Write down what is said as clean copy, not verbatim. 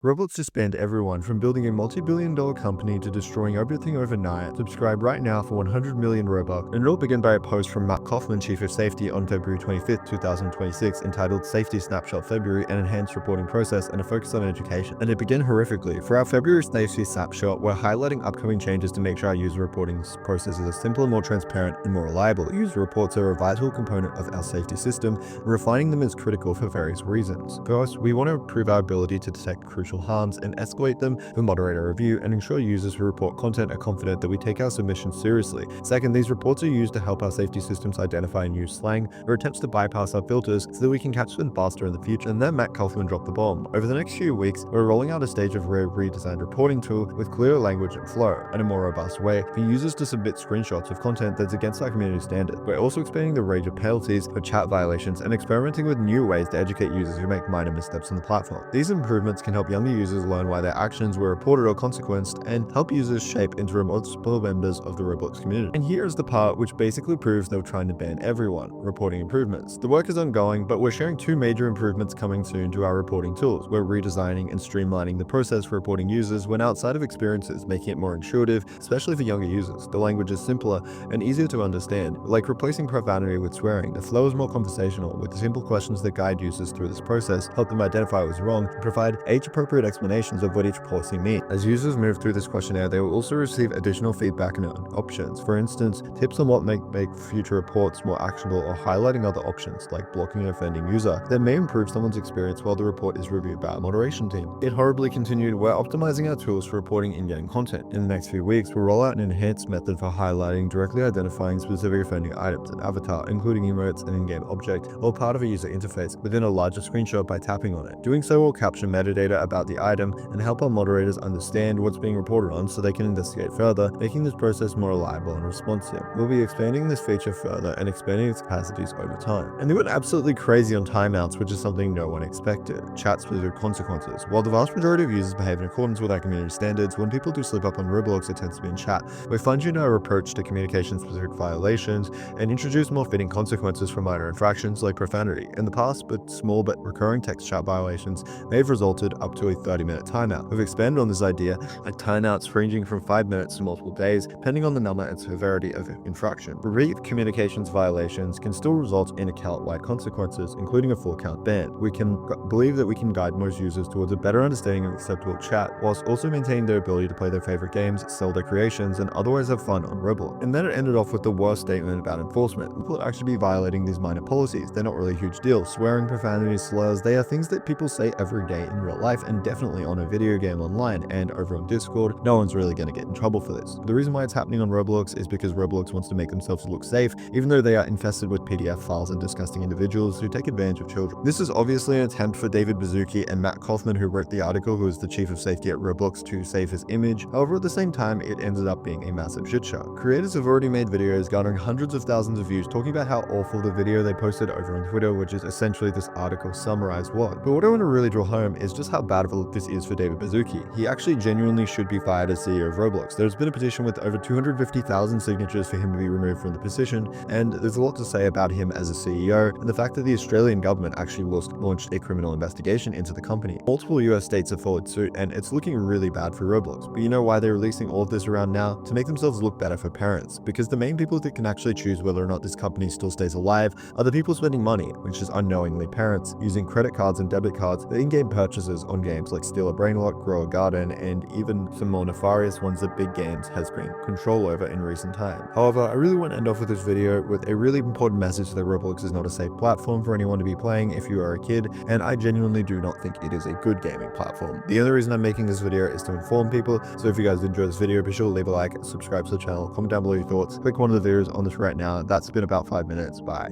Roblox just banned everyone from building a multi-billion-dollar company to destroying everything overnight. Subscribe right now for 100 million Robux. And it all began by a post from Kaufman, Chief of Safety, on February 25th, 2026, entitled Safety Snapshot February, an enhanced reporting process and a focus on education. And it began horrifically. For our February Safety Snapshot, we're highlighting upcoming changes to make sure our user reporting processes are simpler, more transparent, and more reliable. User reports are a vital component of our safety system, and refining them is critical for various reasons. First, we want to improve our ability to detect crucial harms and escalate them for moderator review and ensure users who report content are confident that we take our submissions seriously. Second, these reports are used to help our safety systems identify and use slang or attempts to bypass our filters so that we can catch them faster in the future. And then Kaufman dropped the bomb. Over the next few weeks, we're rolling out a stage of redesigned reporting tool with clearer language and flow, and a more robust way for users to submit screenshots of content that's against our community standard. We're also expanding the range of penalties for chat violations and experimenting with new ways to educate users who make minor missteps on the platform. These improvements can help younger users learn why their actions were reported or consequenced, and help users shape into responsible members of the Roblox community. And here is the part which basically proves they were trying to ban everyone: reporting improvements. The work is ongoing, but we're sharing two major improvements coming soon to our reporting tools. We're redesigning and streamlining the process for reporting users when outside of experiences, making it more intuitive, especially for younger users. The language is simpler and easier to understand, like replacing profanity with swearing. The flow is more conversational, with simple questions that guide users through this process, help them identify what was wrong, and provide age-appropriate explanations of what each policy means. As users move through this questionnaire, they will also receive additional feedback and options. For instance, tips on what make future reports more actionable, or highlighting other options like blocking an offending user that may improve someone's experience while the report is reviewed by our moderation team. It horribly continued. We're optimizing our tools for reporting in-game content. In the next few weeks, we'll roll out an enhanced method for highlighting, directly identifying specific offending items and avatar, including emotes and in-game object, or part of a user interface within a larger screenshot by tapping on it. Doing so will capture metadata about the item and help our moderators understand what's being reported on so they can investigate further, making this process more reliable and responsive. We'll be expanding this feature further and expanding its capacities over time. And they went absolutely crazy on timeouts, which is something no one expected. Chat-specific consequences. While the vast majority of users behave in accordance with our community standards, when people do slip up on Roblox, it tends to be in chat. We're fine-tuned our approach to communication-specific violations and introduce more fitting consequences for minor infractions like profanity. In the past, small but recurring text chat violations may have resulted up to a 30-minute timeout. We've expanded on this idea, like timeouts ranging from 5 minutes to multiple days, depending on the number and severity of infraction. Repeat communications violations can still result in account-wide consequences, including a full account ban. We can believe that we can guide most users towards a better understanding of acceptable chat, whilst also maintaining their ability to play their favorite games, sell their creations, and otherwise have fun on Roblox. And then it ended off with the worst statement about enforcement. People actually be violating these minor policies. They're not really a huge deal. Swearing, profanity, slurs, they are things that people say every day in real life, and definitely on a video game online and over on Discord. No one's really going to get in trouble for this. The reason why it's happening on Roblox is because Roblox wants to make themselves look safe, even though they are infested with PDF files and disgusting individuals who take advantage of children. This is obviously an attempt for David Bazsucki and Kaufman, who wrote the article, who is the chief of safety at Roblox, to save his image. However, at the same time, it ended up being a massive shit show. Creators have already made videos garnering hundreds of thousands of views talking about how awful the video they posted over on Twitter, which is essentially this article summarized, was. But what I want to really draw home is just how bad of a look this is for David Bazsucki. He actually genuinely should be fired as CEO of Roblox. There's been a petition with over 250,000 signatures for him to be removed from the position, and there's a lot to say about him as a CEO, and the fact that the Australian government actually launched a criminal investigation into the company. Multiple US states have followed suit, and it's looking really bad for Roblox. But you know why they're releasing all of this around now? To make themselves look better for parents, because the main people that can actually choose whether or not this company still stays alive are the people spending money, which is unknowingly parents, using credit cards and debit cards for in-game purchases on games like Steal a Brainlock, Grow a Garden, and even some more nefarious ones that big games has been control over in recent time. However, I really want to end off with this video with a really important message that Roblox is not a safe platform for anyone to be playing if you are a kid, and I genuinely do not think it is a good gaming platform. The only reason I'm making this video is to inform people, so if you guys enjoyed this video, be sure to leave a like, subscribe to the channel, comment down below your thoughts, click one of the videos on this right now. That's been about 5 minutes. Bye.